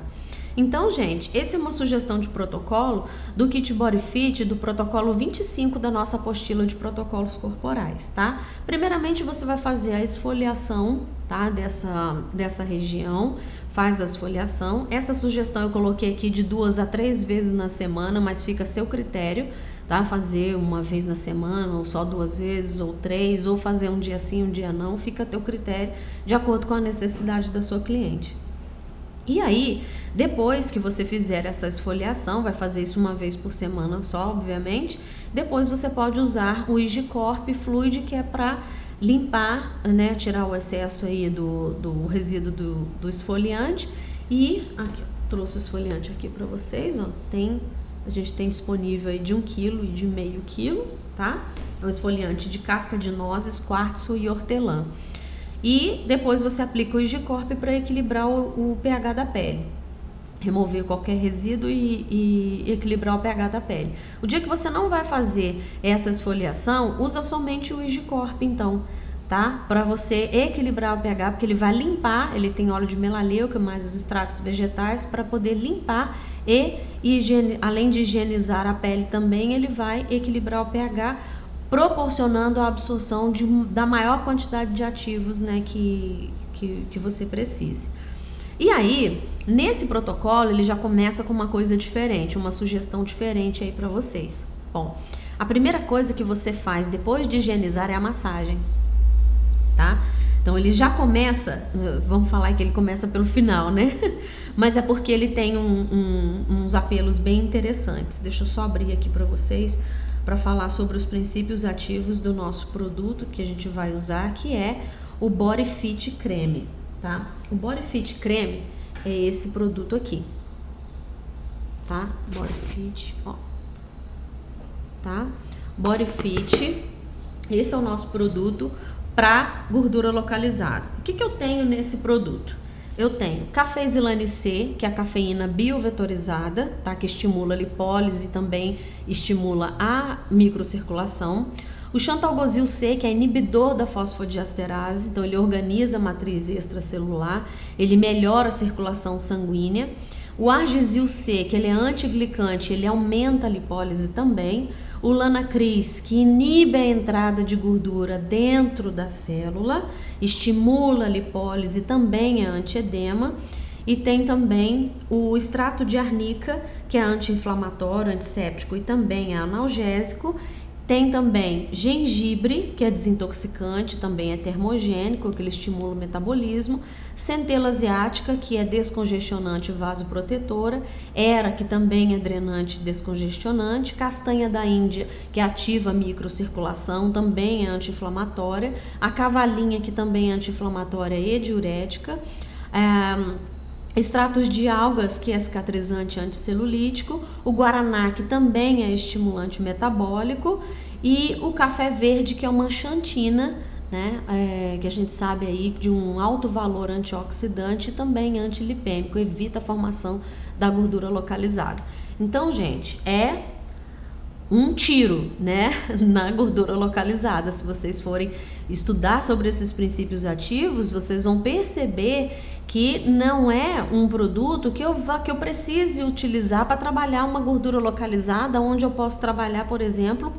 Então, gente, essa é uma sugestão de protocolo do Kit Body Fit, do protocolo 25 da nossa apostila de protocolos corporais, tá? Primeiramente, você vai fazer a esfoliação, tá? Dessa região, faz a esfoliação. Essa sugestão eu coloquei aqui de 2 a 3 vezes na semana, mas fica a seu critério, tá? Fazer uma vez na semana, ou só 2 vezes, ou 3, ou fazer um dia sim, um dia não, fica a teu critério, de acordo com a necessidade da sua cliente. E aí, depois que você fizer essa esfoliação, vai fazer isso uma vez por semana só, obviamente, depois você pode usar o Igicorp Fluid, que é para limpar, né, tirar o excesso aí do resíduo do esfoliante. E aqui, ó, trouxe o esfoliante aqui para vocês, ó, a gente tem disponível aí de 1 kg e de meio quilo, tá? É um esfoliante de casca de nozes, quartzo e hortelã. E depois você aplica o Igicorp para equilibrar o pH da pele, remover qualquer resíduo e equilibrar o pH da pele. O dia que você não vai fazer essa esfoliação, usa somente o Igicorp, então, tá? Para você equilibrar o pH, porque ele vai limpar, ele tem óleo de melaleuca mais os extratos vegetais para poder limpar e além de higienizar a pele também, ele vai equilibrar o pH, proporcionando a absorção da maior quantidade de ativos, né, que você precise. E aí, nesse protocolo, ele já começa com uma coisa diferente, uma sugestão diferente aí para vocês. Bom, a primeira coisa que você faz depois de higienizar é a massagem, tá? Então ele já começa, vamos falar que ele começa pelo final, né? Mas é porque ele tem uns apelos bem interessantes. Deixa eu só abrir aqui para vocês, para falar sobre os princípios ativos do nosso produto que a gente vai usar, que é o Body Fit Creme, tá? O Body Fit Creme é esse produto aqui, tá? Body Fit, ó, tá? Body Fit, esse é o nosso produto para gordura localizada. O que eu tenho nesse produto? Eu tenho café Zilane C, que é a cafeína biovetorizada, tá? Que estimula a lipólise e também estimula a microcirculação. O Xantalgozil C, que é inibidor da fosfodiesterase, então ele organiza a matriz extracelular, ele melhora a circulação sanguínea. O Argisil C, que ele é antiglicante, ele aumenta a lipólise também. O Lanacris, que inibe a entrada de gordura dentro da célula, estimula a lipólise, também é antiedema. E tem também o extrato de arnica, que é anti-inflamatório, antisséptico e também é analgésico. Tem também gengibre, que é desintoxicante, também é termogênico, que ele estimula o metabolismo. Centela asiática, que é descongestionante e vasoprotetora. Era, que também é drenante e descongestionante. Castanha da Índia, que ativa a microcirculação, também é anti-inflamatória. A cavalinha, que também é anti-inflamatória e diurética. Extratos de algas, que é cicatrizante anticelulítico, o guaraná, que também é estimulante metabólico, e o café verde, que é uma xantina, né, que a gente sabe aí de um alto valor antioxidante e também antilipêmico, evita a formação da gordura localizada. Então, gente, é um tiro, né, na gordura localizada. Se vocês forem estudar sobre esses princípios ativos, vocês vão perceber que não é um produto que eu precise utilizar para trabalhar uma gordura localizada, onde eu posso trabalhar, por exemplo,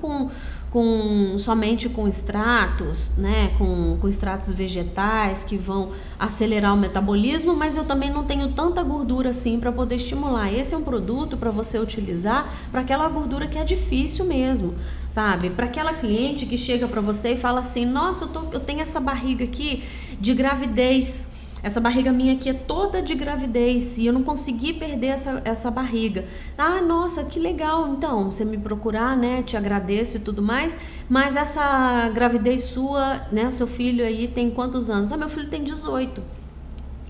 somente com extratos, né, com extratos vegetais que vão acelerar o metabolismo, mas eu também não tenho tanta gordura assim para poder estimular. Esse é um produto para você utilizar para aquela gordura que é difícil mesmo, sabe? Para aquela cliente que chega para você e fala assim: nossa, eu tenho essa barriga aqui de gravidez. Essa barriga minha aqui é toda de gravidez e eu não consegui perder essa barriga. Ah, nossa, que legal. Então, você me procurar, né? Te agradeço e tudo mais. Mas essa gravidez sua, né? Seu filho aí tem quantos anos? Ah, meu filho tem 18.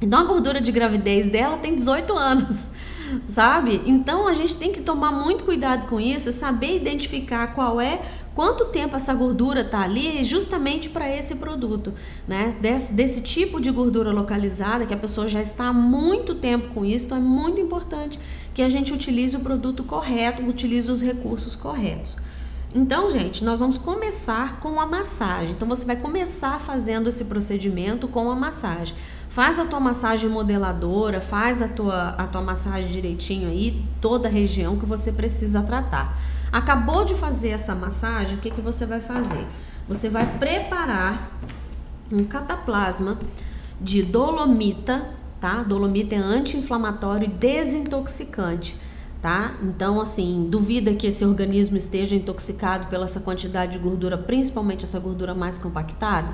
Então, a gordura de gravidez dela tem 18 anos, sabe? Então, a gente tem que tomar muito cuidado com isso, saber identificar quanto tempo essa gordura tá ali justamente para esse produto, né? Desse tipo de gordura localizada, que a pessoa já está há muito tempo com isso, então é muito importante que a gente utilize o produto correto, utilize os recursos corretos. Então, gente, nós vamos começar com a massagem. Então, você vai começar fazendo esse procedimento com a massagem. Faz a tua massagem modeladora, faz a tua massagem direitinho aí, toda a região que você precisa tratar. Acabou de fazer essa massagem, o que você vai fazer? Você vai preparar um cataplasma de dolomita, tá? Dolomita é anti-inflamatório e desintoxicante, tá? Então, assim, duvida que esse organismo esteja intoxicado pela essa quantidade de gordura, principalmente essa gordura mais compactada,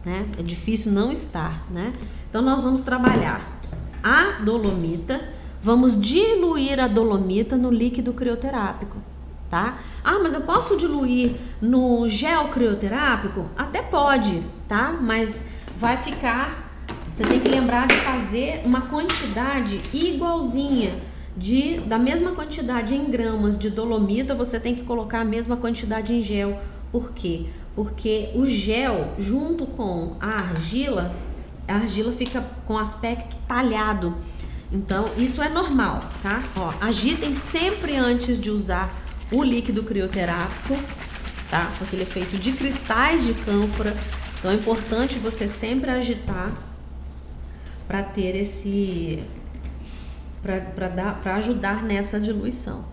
né? É difícil não estar, né? Então, nós vamos trabalhar a dolomita, vamos diluir a dolomita no líquido crioterápico. Tá? Ah, mas eu posso diluir no gel crioterápico? Até pode, tá? Mas vai ficar... Você tem que lembrar de fazer uma quantidade igualzinha, da mesma quantidade em gramas de dolomita, você tem que colocar a mesma quantidade em gel. Por quê? Porque o gel, junto com a argila fica com aspecto talhado. Então, isso é normal, tá? Ó, agitem sempre antes de usar o líquido crioterápico, tá? Porque ele é feito de cristais de cânfora, então é importante você sempre agitar para ter para ajudar nessa diluição.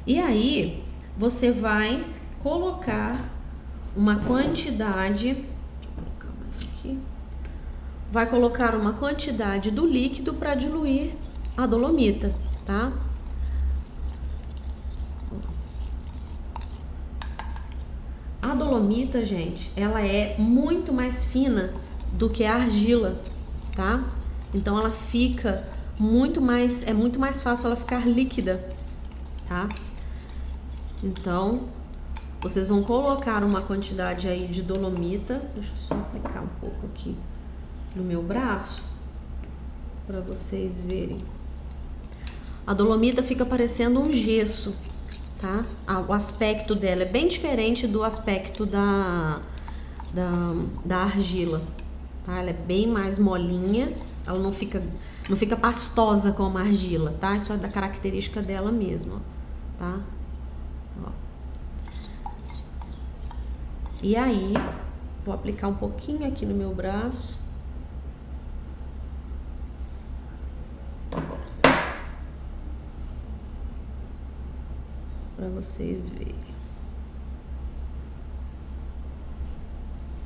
E aí você vai colocar uma quantidade, deixa eu colocar mais aqui, vai colocar uma quantidade do líquido para diluir a dolomita, tá? A dolomita, gente, ela é muito mais fina do que a argila, tá? Então ela fica é muito mais fácil ela ficar líquida, tá? Então, vocês vão colocar uma quantidade aí de dolomita. Deixa eu só aplicar um pouco aqui no meu braço para vocês verem. A dolomita fica parecendo um gesso, tá? O aspecto dela é bem diferente do aspecto da da argila, tá? Ela é bem mais molinha, ela não fica pastosa como a argila, tá? Isso é da característica dela mesmo, ó, tá? Ó. E aí, vou aplicar um pouquinho aqui no meu braço. Pra vocês verem.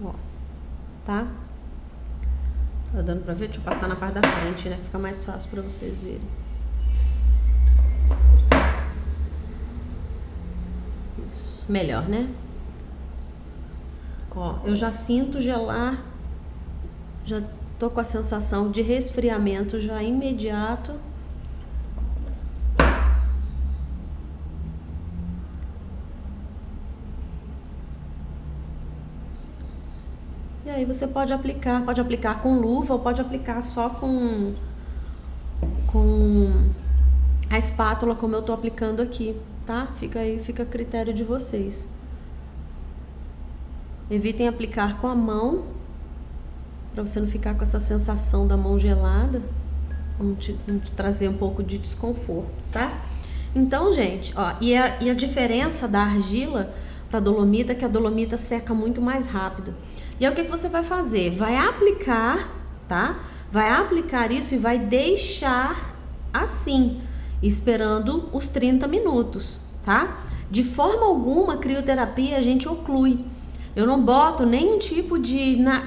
Ó, tá? Tá dando pra ver? Deixa eu passar na parte da frente, né? Que fica mais fácil pra vocês verem. Isso. Melhor, né? Ó, eu já sinto gelar. Já tô com a sensação de resfriamento já imediato. E aí você pode aplicar com luva ou pode aplicar só com a espátula, como eu tô aplicando aqui, tá? Fica a critério de vocês. Evitem aplicar com a mão, para você não ficar com essa sensação da mão gelada, vamos te trazer um pouco de desconforto, tá? Então, gente, ó, e a diferença da argila para dolomita é que a dolomita seca muito mais rápido. E aí o que você vai fazer? Vai aplicar, tá? Vai aplicar isso e vai deixar assim, esperando os 30 minutos, tá? De forma alguma, crioterapia a gente oclui. Eu não boto nenhum tipo de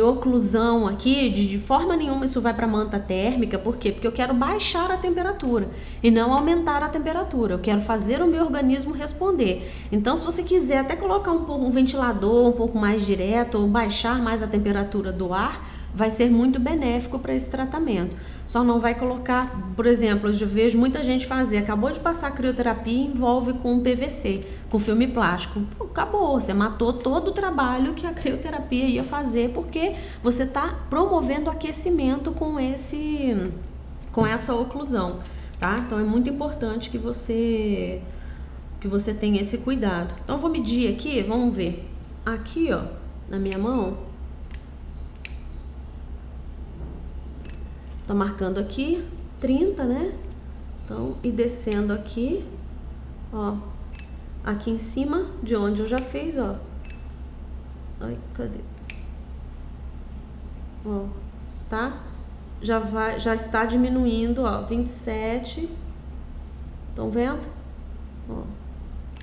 oclusão aqui, de forma nenhuma isso vai para manta térmica. Por quê? Porque eu quero baixar a temperatura e não aumentar a temperatura. Eu quero fazer o meu organismo responder. Então, se você quiser até colocar um ventilador um pouco mais direto ou baixar mais a temperatura do ar, vai ser muito benéfico para esse tratamento. Só não vai colocar, por exemplo, eu vejo muita gente fazer, acabou de passar a crioterapia e envolve com PVC, com filme plástico. Pô, acabou, você matou todo o trabalho que a crioterapia ia fazer, porque você está promovendo aquecimento com essa oclusão, tá? Então é muito importante que você tenha esse cuidado. Então eu vou medir aqui, vamos ver. Aqui, ó, na minha mão, tô marcando aqui 30, né? Então, e descendo aqui, ó, aqui em cima de onde eu já fiz, ó. Ai, cadê? Ó, tá? Já está diminuindo, ó, 27. Estão vendo? Ó.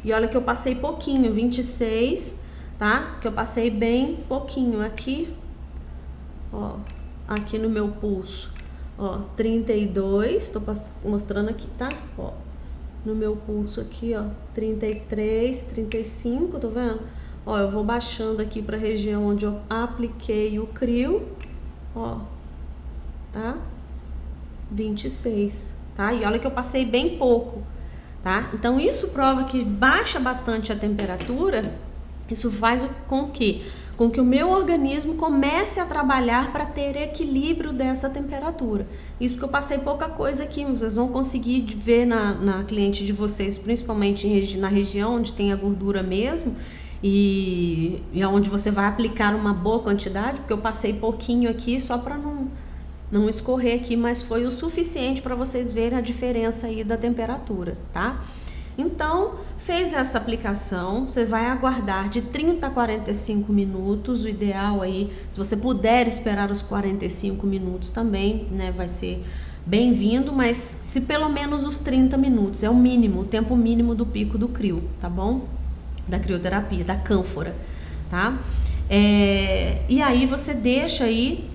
E olha que eu passei pouquinho, 26, tá? Que eu passei bem pouquinho aqui, ó, aqui no meu pulso. Ó, 32, tô mostrando aqui, tá? Ó, no meu pulso aqui, ó, 33, 35, tô vendo? Ó, eu vou baixando aqui pra região onde eu apliquei o crio, ó, tá? 26, tá? E olha que eu passei bem pouco, tá? Então isso prova que baixa bastante a temperatura, isso faz com que o meu organismo comece a trabalhar para ter equilíbrio dessa temperatura. Isso porque eu passei pouca coisa aqui, vocês vão conseguir ver na cliente de vocês, principalmente na região onde tem a gordura mesmo, e onde você vai aplicar uma boa quantidade, porque eu passei pouquinho aqui só para não escorrer aqui, mas foi o suficiente para vocês verem a diferença aí da temperatura, tá? Então, fez essa aplicação, você vai aguardar de 30 a 45 minutos, o ideal aí, se você puder esperar os 45 minutos também, né, vai ser bem-vindo, mas se pelo menos os 30 minutos, é o mínimo, o tempo mínimo do pico do crio, tá bom? Da crioterapia, da cânfora, tá? E aí você deixa aí,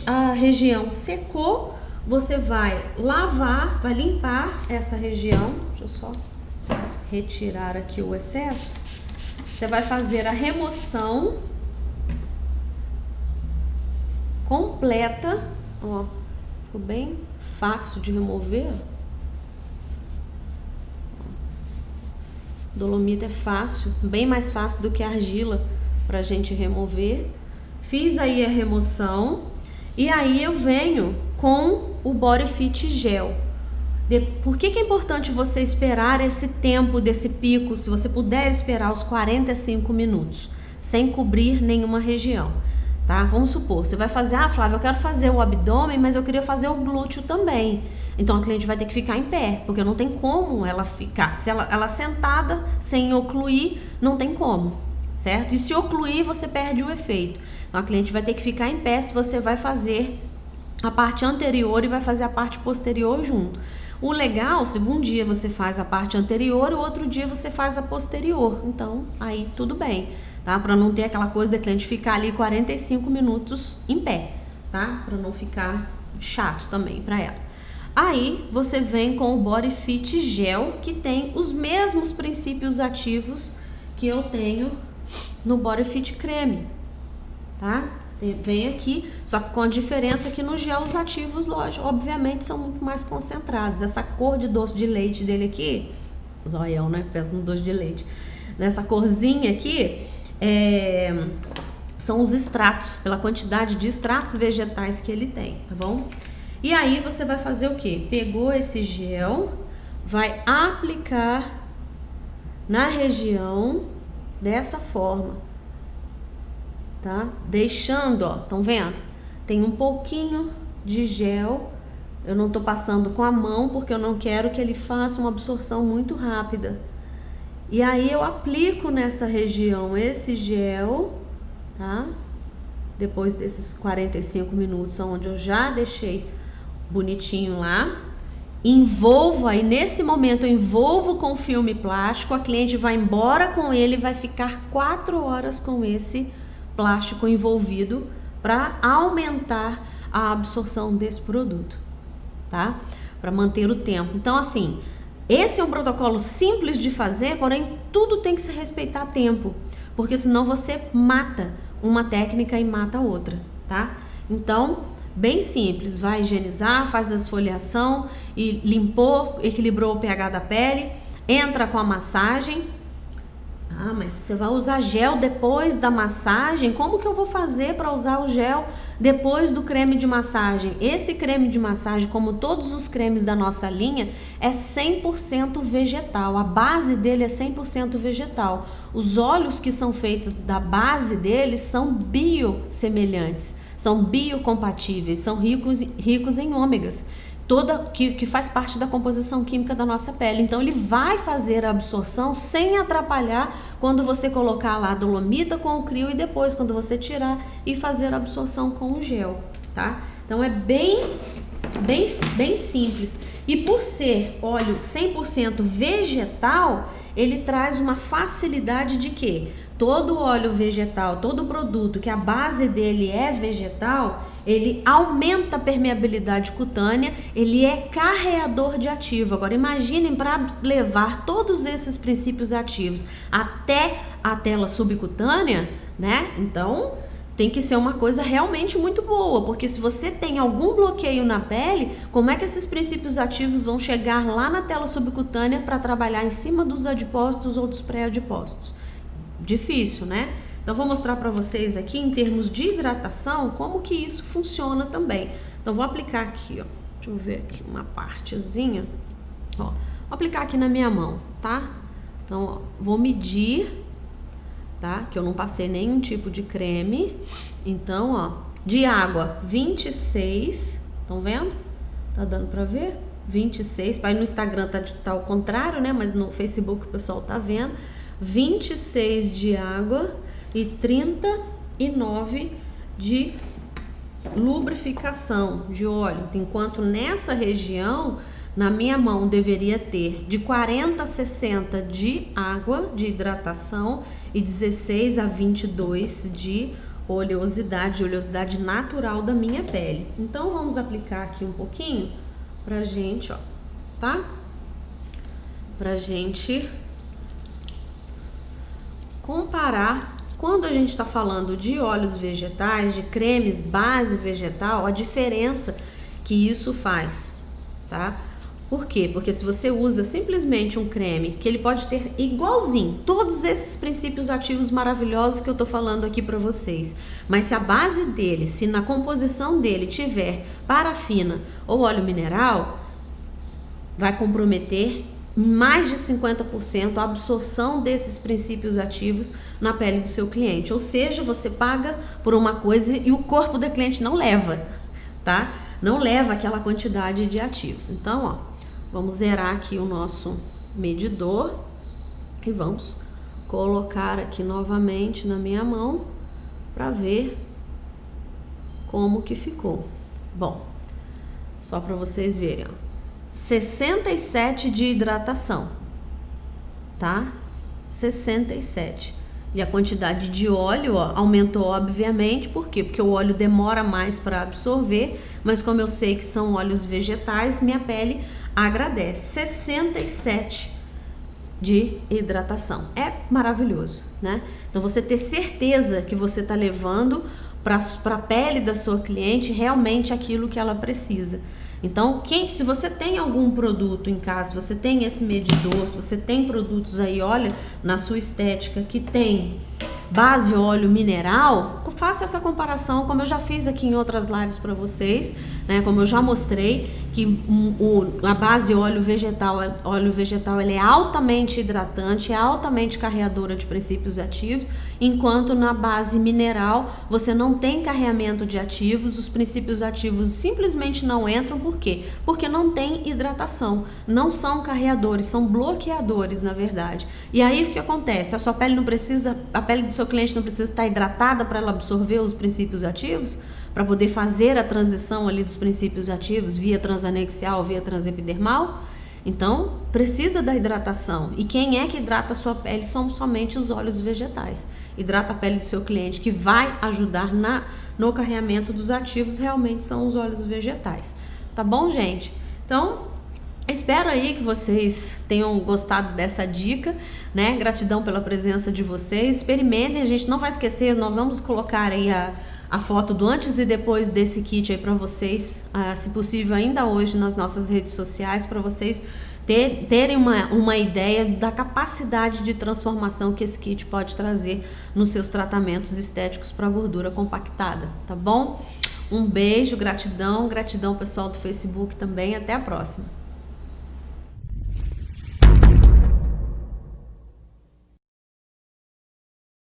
a região secou, você vai lavar, vai limpar essa região, deixa eu só retirar aqui o excesso. Você vai fazer a remoção completa, ó, ficou bem fácil de remover. Dolomita é fácil, bem mais fácil do que a argila pra gente remover. Fiz aí a remoção e aí eu venho com o Body Fit Gel. Por que é importante você esperar esse tempo desse pico, se você puder esperar os 45 minutos, sem cobrir nenhuma região, tá? Vamos supor, você vai fazer, Flávia, eu quero fazer o abdômen, mas eu queria fazer o glúteo também. Então a cliente vai ter que ficar em pé, porque não tem como ela ficar. Se ela sentada, sem ocluir, não tem como, certo? E se ocluir, você perde o efeito. Então a cliente vai ter que ficar em pé se você vai fazer a parte anterior e vai fazer a parte posterior junto. O legal, se um dia você faz a parte anterior, o outro dia você faz a posterior. Então, aí tudo bem, tá? Para não ter aquela coisa da cliente ficar ali 45 minutos em pé, tá? Para não ficar chato também para ela. Aí, você vem com o Body Fit Gel, que tem os mesmos princípios ativos que eu tenho no Body Fit Creme, tá? Vem aqui, só que com a diferença que no gel os ativos, lógico, obviamente são muito mais concentrados. Essa cor de doce de leite dele aqui, zoião, né? Pensa no doce de leite. Nessa corzinha aqui, são os extratos, pela quantidade de extratos vegetais que ele tem, tá bom? E aí você vai fazer o quê? Pegou esse gel, vai aplicar na região dessa forma. Tá? Deixando, ó, estão vendo? Tem um pouquinho de gel, eu não tô passando com a mão porque eu não quero que ele faça uma absorção muito rápida. E aí eu aplico nessa região esse gel, tá? Depois desses 45 minutos, onde eu já deixei bonitinho lá, envolvo, aí nesse momento eu envolvo com filme plástico, a cliente vai embora com ele e vai ficar 4 horas com esse plástico envolvido para aumentar a absorção desse produto, tá? Para manter o tempo. Então, assim, esse é um protocolo simples de fazer, porém tudo tem que se respeitar a tempo, porque senão você mata uma técnica e mata a outra, tá? Então, bem simples, vai higienizar, faz a esfoliação e limpou, equilibrou o pH da pele, entra com a massagem. Mas você vai usar gel depois da massagem? Como que eu vou fazer para usar o gel depois do creme de massagem? Esse creme de massagem, como todos os cremes da nossa linha, é 100% vegetal. A base dele é 100% vegetal. Os óleos que são feitos da base dele são biossemelhantes, são biocompatíveis, são ricos em ômegas. Que faz parte da composição química da nossa pele. Então ele vai fazer a absorção sem atrapalhar quando você colocar lá a dolomita com o crio e depois quando você tirar e fazer a absorção com o gel, tá? Então é bem simples. E por ser óleo 100% vegetal, ele traz uma facilidade de quê? Todo óleo vegetal, todo produto que a base dele é vegetal, ele aumenta a permeabilidade cutânea, ele é carreador de ativo. Agora imaginem, para levar todos esses princípios ativos até a tela subcutânea, né? Então tem que ser uma coisa realmente muito boa, porque se você tem algum bloqueio na pele, como é que esses princípios ativos vão chegar lá na tela subcutânea para trabalhar em cima dos adipócitos ou dos pré-adipócitos? Difícil, né? Então vou mostrar para vocês aqui em termos de hidratação como que isso funciona também. Então vou aplicar aqui, ó. Deixa eu ver aqui uma partezinha. Ó, vou aplicar aqui na minha mão, tá? Então, ó, vou medir, tá? Que eu não passei nenhum tipo de creme. Então, ó, de água 26, estão vendo? Tá dando para ver? 26, aí no Instagram tá ao contrário, né? Mas no Facebook o pessoal tá vendo. 26 de água e 39 de lubrificação de óleo. Enquanto nessa região, na minha mão, deveria ter de 40 a 60 de água, de hidratação, e 16 a 22 de oleosidade natural da minha pele. Então, vamos aplicar aqui um pouquinho pra gente, ó, tá? Pra gente comparar. Quando a gente está falando de óleos vegetais, de cremes base vegetal, a diferença que isso faz, tá? Por quê? Porque se você usa simplesmente um creme, que ele pode ter igualzinho todos esses princípios ativos maravilhosos que eu tô falando aqui para vocês, mas se a base dele, se na composição dele tiver parafina ou óleo mineral, vai comprometer mais de 50% a absorção desses princípios ativos na pele do seu cliente. Ou seja, você paga por uma coisa e o corpo do cliente não leva, tá? Não leva aquela quantidade de ativos. Então, ó, vamos zerar aqui o nosso medidor e vamos colocar aqui novamente na minha mão para ver como que ficou. Bom, só para vocês verem, ó, 67 de hidratação, tá? 67. E a quantidade de óleo, ó, aumentou obviamente, por quê? Porque o óleo demora mais para absorver, mas como eu sei que são óleos vegetais, minha pele agradece. 67 de hidratação. É maravilhoso, né? Então você ter certeza que você está levando para a pele da sua cliente realmente aquilo que ela precisa. Então, se você tem algum produto em casa, se você tem esse medidor, se você tem produtos aí, olha, na sua estética que tem base óleo mineral, faça essa comparação, como eu já fiz aqui em outras lives para vocês, né? Como eu já mostrei que a base óleo vegetal ele é altamente hidratante, é altamente carreadora de princípios ativos, enquanto na base mineral você não tem carreamento de ativos, os princípios ativos simplesmente não entram. Por quê? Porque não tem hidratação, não são carreadores, são bloqueadores, na verdade. E aí o que acontece? A sua pele não precisa, a pele do seu cliente não precisa estar hidratada para ela absorver os princípios ativos, para poder fazer a transição ali dos princípios ativos via transanexial, via transepidermal. Então, precisa da hidratação. E quem é que hidrata a sua pele? São somente os óleos vegetais. Hidrata a pele do seu cliente, que vai ajudar no carreamento dos ativos, realmente são os óleos vegetais. Tá bom, gente? Então, espero aí que vocês tenham gostado dessa dica, né? Gratidão pela presença de vocês. Experimentem, a gente não vai esquecer, nós vamos colocar aí a foto do antes e depois desse kit aí para vocês, se possível ainda hoje nas nossas redes sociais, para vocês terem uma ideia da capacidade de transformação que esse kit pode trazer nos seus tratamentos estéticos para gordura compactada, tá bom? Um beijo, gratidão pessoal do Facebook também, até a próxima.